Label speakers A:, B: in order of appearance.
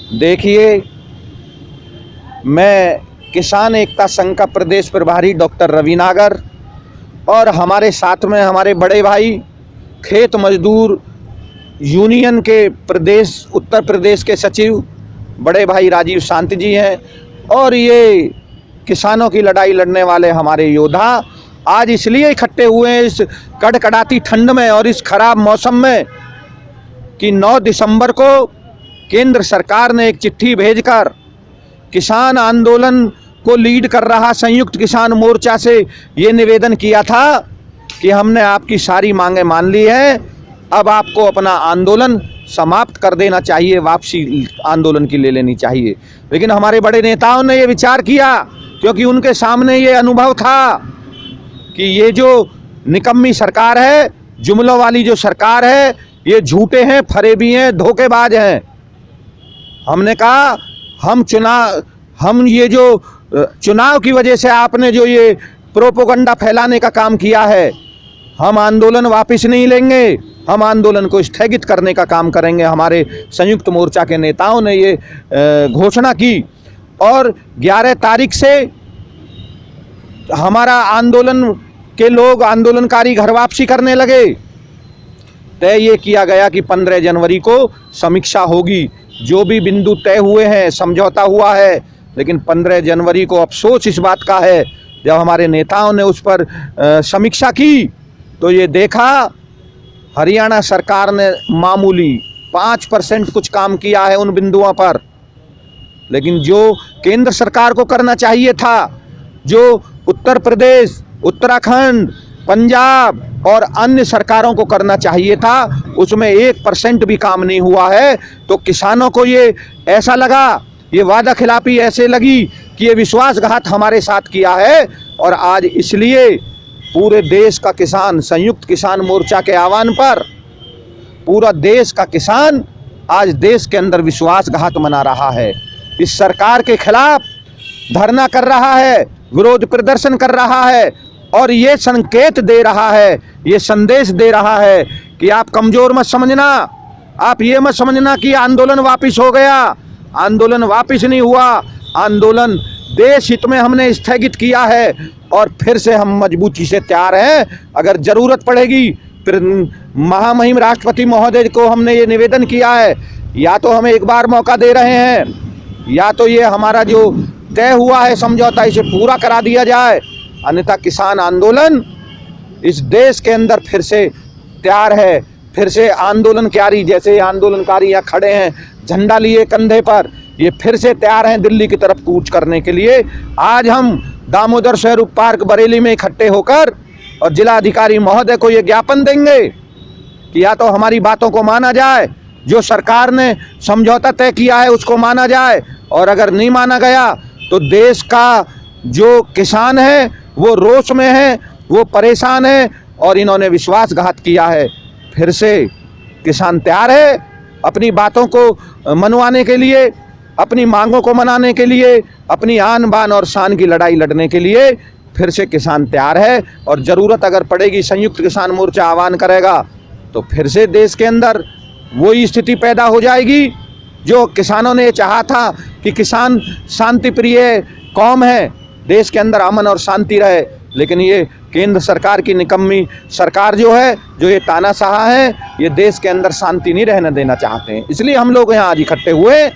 A: देखिए, मैं किसान एकता संघ का प्रदेश प्रभारी डॉक्टर रवि नागर और हमारे साथ में हमारे बड़े भाई खेत मजदूर यूनियन के प्रदेश उत्तर प्रदेश के सचिव बड़े भाई राजीव शांत जी हैं। और ये किसानों की लड़ाई लड़ने वाले हमारे योद्धा आज इसलिए इकट्ठे हुए हैं इस कड़कड़ाती ठंड में और इस खराब मौसम में कि 9 दिसंबर को केंद्र सरकार ने एक चिट्ठी भेजकर किसान आंदोलन को लीड कर रहा संयुक्त किसान मोर्चा से ये निवेदन किया था कि हमने आपकी सारी मांगें मान ली है, अब आपको अपना आंदोलन समाप्त कर देना चाहिए, वापसी आंदोलन की ले लेनी चाहिए। लेकिन हमारे बड़े नेताओं ने ये विचार किया, क्योंकि उनके सामने ये अनुभव था कि ये जो निकम्मी सरकार है, जुमलों वाली जो सरकार है, ये झूठे हैं, फरेबी हैं, धोखेबाज हैं। हमने कहा हम ये जो चुनाव की वजह से आपने जो ये प्रोपोगंडा फैलाने का काम किया है, हम आंदोलन वापस नहीं लेंगे, हम आंदोलन को स्थगित करने का काम करेंगे। हमारे संयुक्त मोर्चा के नेताओं ने ये घोषणा की और 11 तारीख से हमारा आंदोलन के लोग आंदोलनकारी घर वापसी करने लगे। तय ये किया गया कि 15 जनवरी को समीक्षा होगी, जो भी बिंदु तय हुए हैं, समझौता हुआ है। लेकिन 15 जनवरी को अफसोस इस बात का है, जब हमारे नेताओं ने उस पर समीक्षा की तो ये देखा हरियाणा सरकार ने मामूली 5% कुछ काम किया है उन बिंदुओं पर। लेकिन जो केंद्र सरकार को करना चाहिए था, जो उत्तर प्रदेश, उत्तराखंड, पंजाब और अन्य सरकारों को करना चाहिए था, उसमें 1% भी काम नहीं हुआ है। तो किसानों को ये ऐसा लगा, ये वादा खिलाफी ऐसे लगी कि ये विश्वासघात हमारे साथ किया है। और आज इसलिए पूरे देश का किसान संयुक्त किसान मोर्चा के आह्वान पर पूरा देश का किसान आज देश के अंदर विश्वासघात मना रहा है, इस सरकार के खिलाफ धरना कर रहा है, विरोध प्रदर्शन कर रहा है और ये संकेत दे रहा है, ये संदेश दे रहा है कि आप कमजोर मत समझना, आप ये मत समझना कि आंदोलन वापस हो गया। आंदोलन वापस नहीं हुआ, आंदोलन देश हित में हमने स्थगित किया है और फिर से हम मजबूती से तैयार हैं। अगर ज़रूरत पड़ेगी फिर महामहिम राष्ट्रपति महोदय को हमने ये निवेदन किया है, या तो हमें एक बार मौका दे रहे हैं, या तो ये हमारा जो तय हुआ है समझौता इसे पूरा करा दिया जाए, अन्यथा किसान आंदोलन इस देश के अंदर फिर से तैयार है। फिर से आंदोलनकारी, जैसे आंदोलनकारी यहाँ खड़े हैं झंडा लिए कंधे पर, ये फिर से तैयार हैं दिल्ली की तरफ कूच करने के लिए। आज हम दामोदर स्वरूप पार्क बरेली में इकट्ठे होकर और जिला अधिकारी महोदय को ये ज्ञापन देंगे कि या तो हमारी बातों को माना जाए, जो सरकार ने समझौता तय किया है उसको माना जाए, और अगर नहीं माना गया तो देश का जो किसान है वो रोष में है, वो परेशान है और इन्होंने विश्वासघात किया है। फिर से किसान तैयार है अपनी बातों को मनवाने के लिए, अपनी मांगों को मनाने के लिए, अपनी आन बान और शान की लड़ाई लड़ने के लिए फिर से किसान तैयार है। और ज़रूरत अगर पड़ेगी, संयुक्त किसान मोर्चा आह्वान करेगा तो फिर से देश के अंदर वही स्थिति पैदा हो जाएगी जो किसानों ने चाहा था कि किसान शांति प्रिय कौम है, देश के अंदर अमन और शांति रहे। लेकिन ये केंद्र सरकार की निकम्मी सरकार जो है, जो ये तानाशाह है, ये देश के अंदर शांति नहीं रहने देना चाहते हैं। इसलिए हम लोग यहाँ आज इकट्ठे हुए।